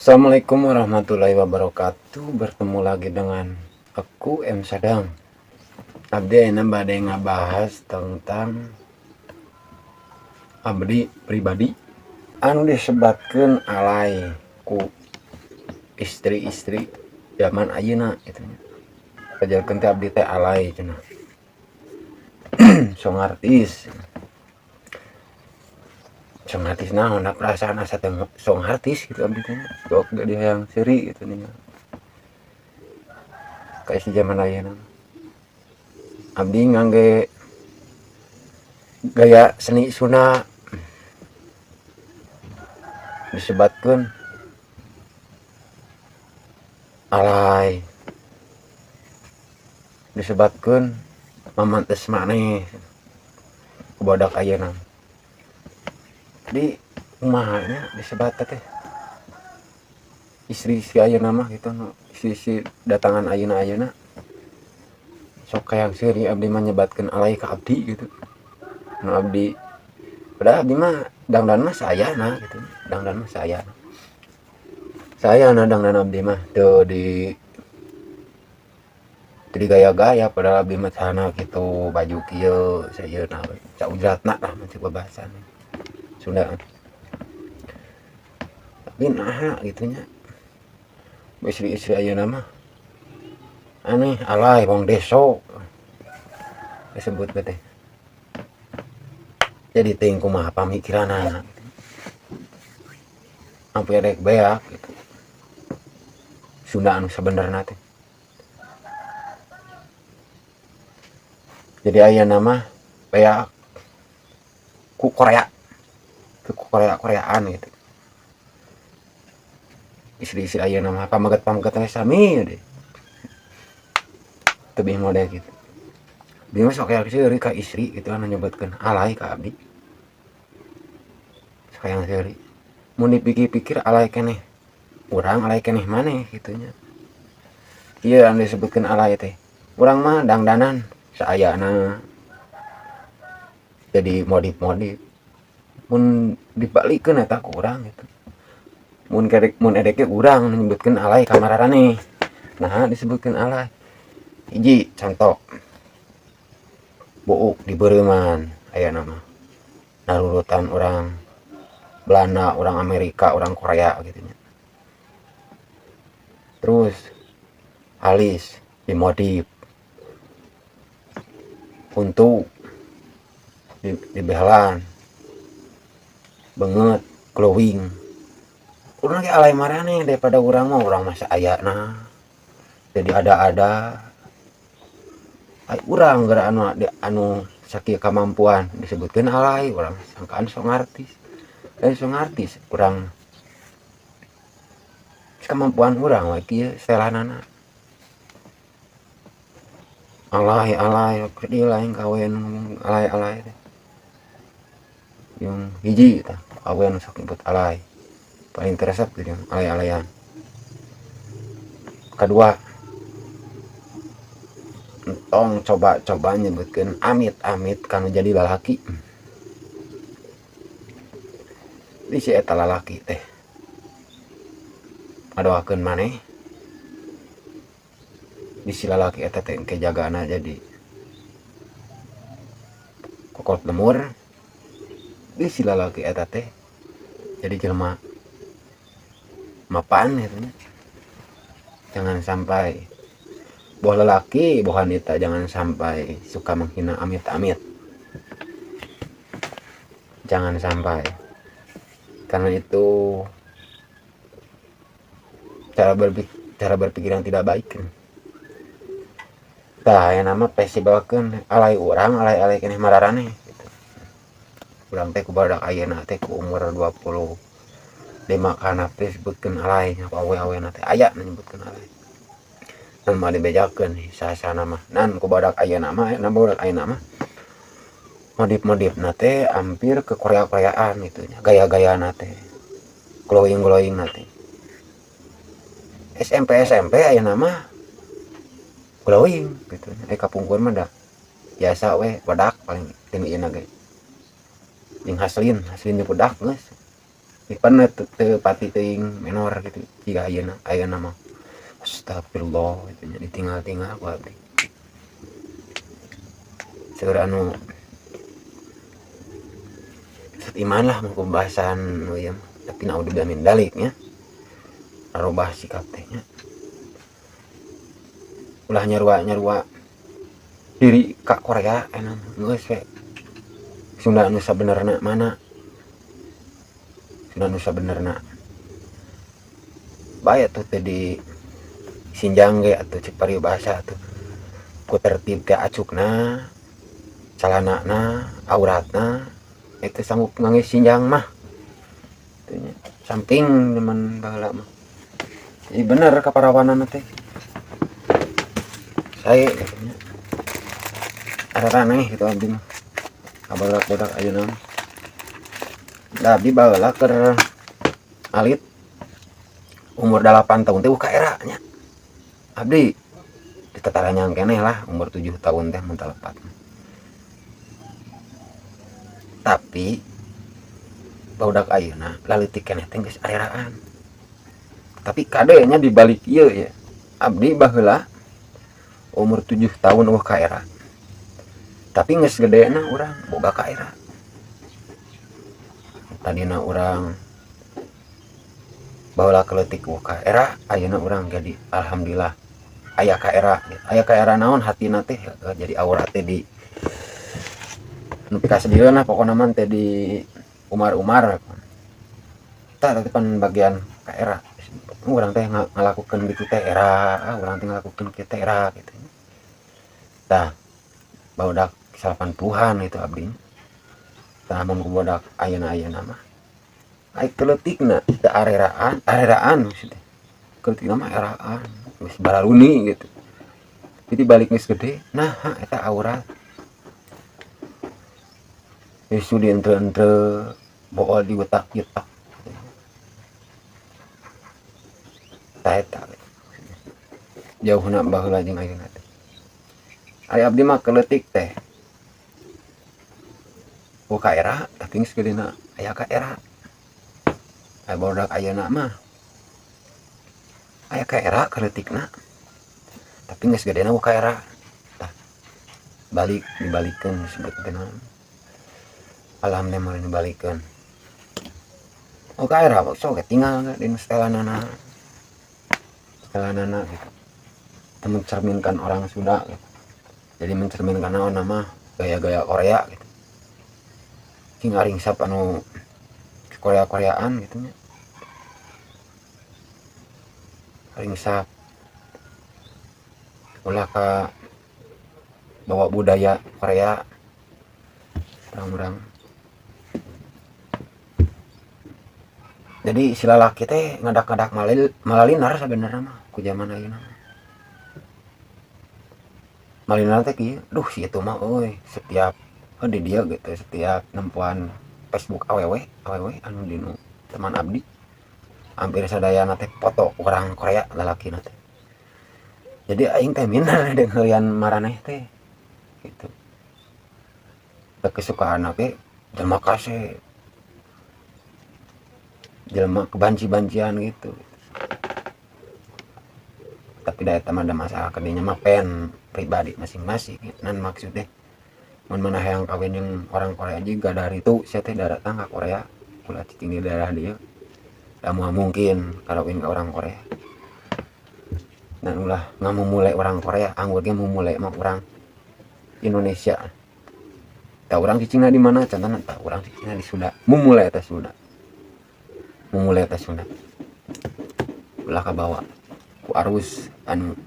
Assalamualaikum warahmatullahi wabarakatuh. Bertemu lagi dengan aku M Sadang. Abdi ayeuna bade ngabahas tentang abdi pribadi anu disebatkeun alay ku istri-istri zaman ayeuna kitu nya. Kajalkeun teh abdi teh alay cenah. Song artis. Song artis naon da perasaan asa teh song artis gitu abdi teh. Sok da dihayang seuri gitu nih. Kayak si zaman ayeuna. Abdi ngangge gaya seni Sunda disebatkeun alay, disebatkeun mamantes maneh ku badak ayeuna. Di kumaha nya disebat teh istri-istri ayeuna mah gitu no, istri datangan ayeuna sok kayang seuri abdi mah nyebatkeun alay ka abdi gitu. Nu abdi padahal abdi mah dangdan mah sayana gitu. Dangdan mah sayana. Sayana dangdan abdi mah teu gaya-gaya padahal abdi mah sana gitu baju kieu sayeuna caujratna lah macam babasan Sunda. Tapi naha gitu nya. Istri-istri ayeuna mah aneh alay wong deso disebut teh. Jadi teuing kumaha pamikiranna. Ampe rek beak gitu. Sunda anu sabenerna teh. Jadi ayeuna mah beak ku Korea. Ku Koreaan gitu. Istri-istri ayeuna mah pamaget-pamaget we sami deh. Teu model gitu. Dia mah sok kaya seuri ka istri gitu anu nyebutkeun alay ka abdi. Sakayang seuri. Mun dipikir-pikir alay keneh. Urang alay keneh maneh kitu nya. Ieu anu disebutkeun alay teh. Urang mah dangdanan saayana. Jadi modif-modif. Mun dibalikeun eta ku urang gitu. Mun edeke urang nyebutkeun alay ka mararane. Nah disebutkeun alay. Hiji contoh. Buuk di Beureuman ayeuna mah. Narurutan urang Belanda, orang Amerika, orang Korea gitu nya. Terus alis dimodif. Untu dibehelan. Beungeut glowing. Urang ge alay marane daripada urang mah saayana. Jadi ada-ada. Ai urang gara anu sakieu kamampuan disebutkeun alay, urang sangkaan song artis. Song artis urang kemampuan urang we kieu setelanana. Alay di lain kawen alay teh. Yang hiji tah kawen sok nyebut alay. Paling teresep gitu alay-alayan. Kedua, entong coba nyebutkeun amit-amit kanu jadi lalaki. Di si eta lalaki teh adoakeun maneh di si lalaki eta teh engke jagana jadi kokot lemur. Di si lalaki eta teh jadi jelema mapan gitu nya. Jangan sampai boh lelaki boh wanita jangan sampai suka menghina amit-amit. Jangan sampai. Karena itu cara berpikir yang tidak baik. Tah aya nama pesi bawakeun alay urang alay keneh mararane gitu. Urang teh ku badak ayeuna teh ku umur 25 kana teh disebutkeun alay nya awe-awena teh aya nyebutkeun alay. Nan mah dibejakeun sasana mah. Nan ku badak ayeuna mah modif-modifna teh hampir ke Korea-koreaan gitu nya. Gaya-gayana teh. Glowing teh. SMP ayeuna mah glowing gitu. Kapungkur mah da biasa we badak paling tinggi ge. Jeung haslin di bedak geus. Ipan teu pati teuing menor gitu jika ayeuna mah astagfirullah itu nya ditinggal-tinggal ku abdi seueur anu iman lah mau pembahasan nu ieu tapi naudzubillah min dalik nya arobah sikap teh nya ulah nyarua diri ka Korea enak geus we Sunda nu sabenerna mana Sunda nu sabenerna bae tuh teh di Sinjang ge atuh cek paribahasa atuh ku tertib teh acukna calanana auratna itu sanggup ngangge Sinjang mah teu nya samping zaman baheula mah jadi bener kaparawanan teh saya katanya ada raneh gitu abdi mah kabadak-badak ayeuna da abdi baheula keur alit umur 8 tahun teh ka era nya abdi ditetaranyang keneh lah umur 7 tahun teh mun lepat tapi barudak ayeuna leutik keneh teh geus areraan tapi kadenya dibalik ieu ya abdi baheula umur 7 tahun ka era tapi geus gedena urang boga ka era tadina urang baheula keleutik ka era ayeuna urang jadi alhamdulillah aya ka era naon hatina teh jadi aura teh di nu pika sadieun lah pokona mah teh di umar-umar tah tapi pan bagian ka era urang teh ngalakukeun kitu teh era urang teh ngalakukeun kitu teh era gitu tah barudak 80-an itu abdi tah mun budak ayeuna mah ai keleutikna teu areraan maksudnya keleutikna mah eraan geus bararuni gitu jadi balik geus gede nah eta aurat geus di ente-ente bool diutak-utak tah eta jauhna baheula jeung ayeuna teh ari abdi mah keleutik teh ka era tapi geus gedena aya ka era aya barudak ayeuna mah aya ka era keleutikna tapi geus gedena ka era tah dibalikeun sebetulna alhamdulillah dibalikeun ka era sok tinggal di setelanana gitu mencerminkan orang Sunda gitu. Jadi mencerminkan naon nama gaya-gaya Korea gitu sing aringsap anu Korea-Koreaan gitu nya aringsap ulah ka bawa budaya Korea orang-orang jadi si lalaki teh ngadak-ngadak malalinar sebenarnya mah ku zaman ayeuna malalinar teh kieu duh si itu mah euy setiap di dia gitu setiap nempuan Facebook awewe anu dinu teman abdi hampir sadayana teh foto orang Korea lalaki teh jadi aing teh minder dengan maraneh teh gitu teh kesukaan ge jelema kase jelema kebanci-bancian gitu tapi da eta mah ada masalah kadinya mah pen pribadi masing-masing nan maksudnya mun mana hayang kawin yang orang Korea juga dari itu saya teh datang ke Korea ulah cicing di daerah dia da mungkin kawin ke orang Korea dan ulah ngamumule orang Korea anggur ge mumule mah orang Indonesia tah urang cicingna di mana contohna tah urang cicingna di Sunda mumule eta Sunda ulah kabawa ku arus anu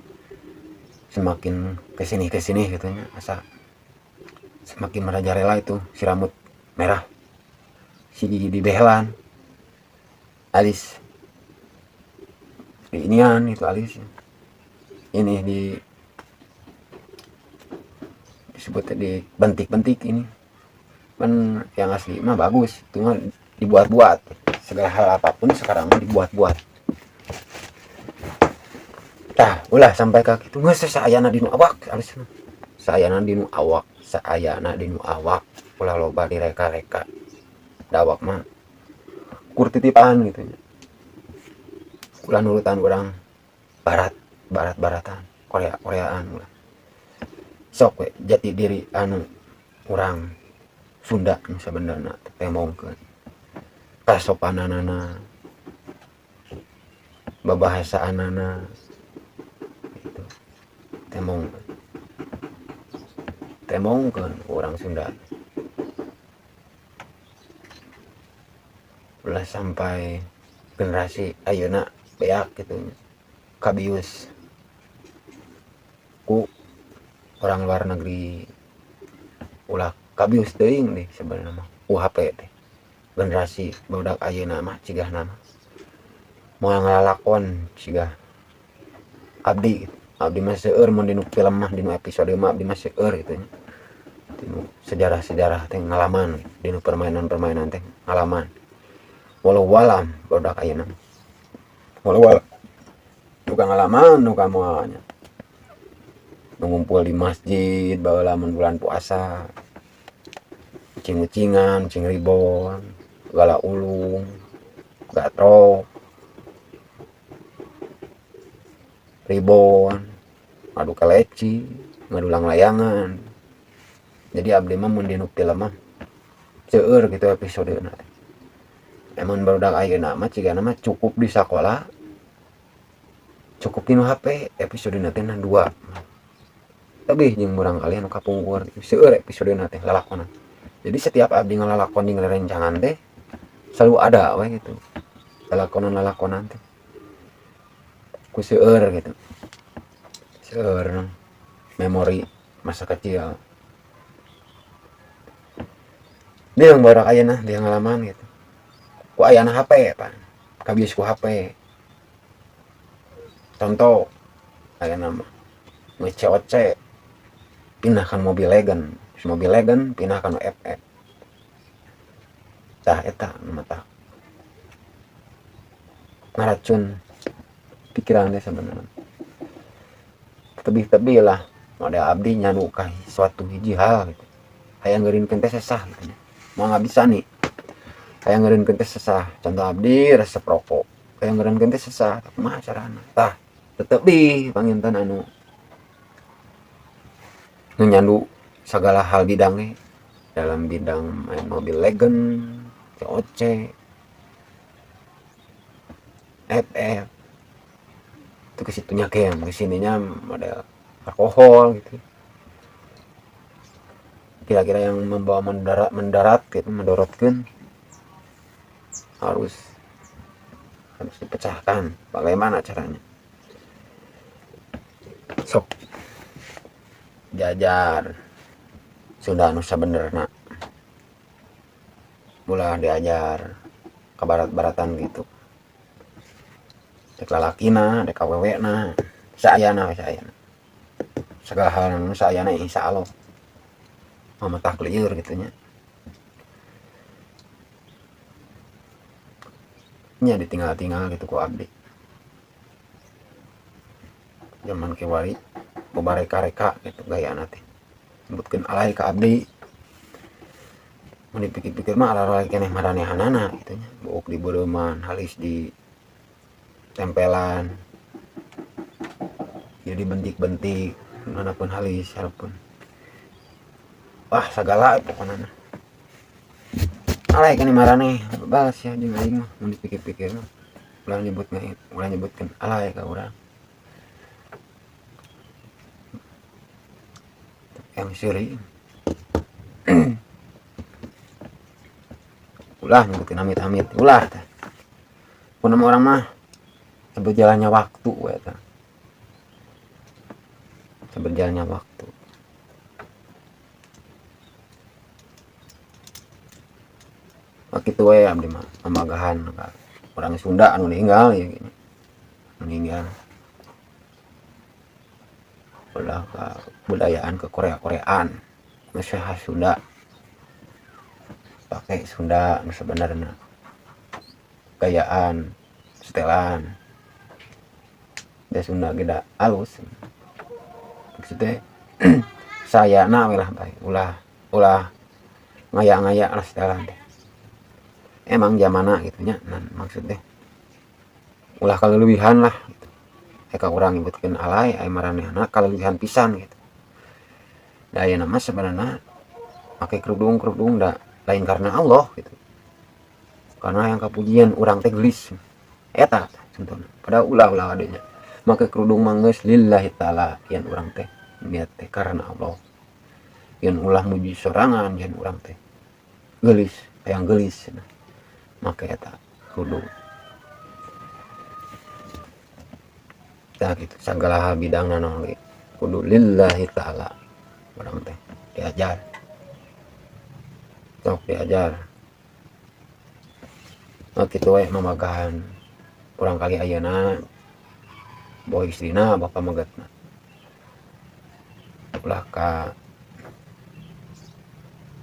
semakin kesini gitu nya asa semakin merajalela itu si rambut merah si gigi dibehelan alis di inian itu alis ini disebut di bentik-bentik ini kan yang asli mah bagus itu mah dibuat-buat segala hal apapun sekarang mah dibuat-buat tah ulah sampai ke kitu geus saayana dinu awak alisna saayana dinu awak ulah loba direka-reka dawak mah kur titipan gitu nya. Ulah nurutan urang baratan Koreaan ulah sok we jati diri anu urang Sunda sebenarnya temongkeun kasopananana babahasaanana gitu temongkeun urang Sunda ulah sampai generasi ayeuna beak gitu kabius ku orang luar negeri ulah kabius teuing deh sebenarnya mah UHP teh generasi budak ayeuna mah cigah nama moal ngalalakon cigah abdi mah seueur mun dinu film mah dinu episode mah abdi mah seueur gitu nya dinu sejarah-sejarah teh ngalaman dinu permainan-permainan teh ngalaman walau walam budak ayeuna walau walam bukan ngalaman nu kamoalnya ngumpul di masjid baheula mun bulan puasa cing-cingan cing ribon gala ulung gatrok ribon ngadu kaleci ngadulang layangan jadi abdi mah mun dinu film mah seueur gitu episodena emang barudak ayeuna mah cigana mah cukup di sakola cukup dinu HP episodena teh 2 tapi jeung urang kalian kapungkur seueur episodena teh lalakonan jadi setiap abdi ngalalakon jeung rerencangan teh selalu ada we gitu lalakonan teh ku seueur gitu seueur memori masa kecil dia yang baru ayeuna dia ngalaman gitu ku ayana HP pan kabius ku HP contoh ayeuna mah nge-COC pindahkan Mobile Legend pindahkan FF tah eta nu mah ngaracun pikiran teh sebenarnya tebih-tebih lah model abdi nyanu ka suatu hiji hal gitu hayang ngeureunkeun teh sesah gitu mau nggak bisa nih hayang ngeureunkeun teh sesah contoh abdi resep rokok hayang ngeureunkeun teh sesah kumaha carana tah teu panginten anu nyandu segala hal bidangnya dalam bidang main Mobile Legend, COC, FF itu kesitunya game kesininya model alkohol gitu kira-kira yang membawa mendarat gitu mendorotkan harus dipecahkan bagaimana caranya sok jajar Sunda anu sabenerna ulah diajar ke barat-baratan gitu dek lalakina dek awewena saayana segala hal anu saayana insyaallah mah tah lieur gitu nya ditinggal-tinggal gitu ku abdi zaman kiwari bobareka-reka gitu gaya nanti sebutkan alay ke abdi mun dipikir-pikir mah arah-arah keneh maranehanana gitu nya buuk di beureman halis di tempelan jadi bentik-bentik manapun halis harapun wah segala pokoknya alay keneh maraneh balas ya jeung aing mah mun dipikir-pikir mah ulah nyebutkeun alay ka urang yang siri ulah nyebutin amit-amit ulah teh pun orang mah berjalannya waktu eta berjalannya waktu wakitu we abdi mah pamagahan orang Sunda anu ninggal ya gini meninggal ulah kebudayaan ke Koreaan masih khas Sunda pakai Sunda sebenarnya gayaan setelan dia Sunda geda alus maksudnya saya na lah baik ulah ngaya-ngaya lah setelan deh emang zamana gitunya nah, maksudnya ulah kalebihan lah gitu. Eka orang nyebutkeun alay aya maranehna kalebihan pisan gitu. Da ayeuna mah sebenarnya make kerudung da lain karena Allah gitu. Karena yang kapujian urang teh gelis eta contohna. Pada ulah adanya make kerudung manggeus lillahi taala yen urang teh niat teh karena Allah. Yen ulah muji sorangan yen urang teh geulis hayang geulis nah, make eta kerudung. Tah gitu sagala hal bidangna naon ge kudu lillahi taala urang teh diajar. Sok diajar. Nah, kitu we mamagahan urang kali ayeuna boh istrina bapa magetna. Ulah ka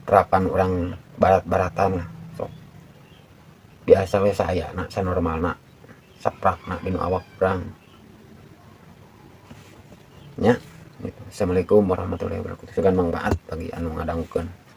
terapan urang barat-baratan lah sok biasa we saayana sanormalna saprakna dinu awak urang nya gitu. Assalamualaikum warahmatullahi wabarakatuh. Segan Mang Baat bagi anu ngadangkeun.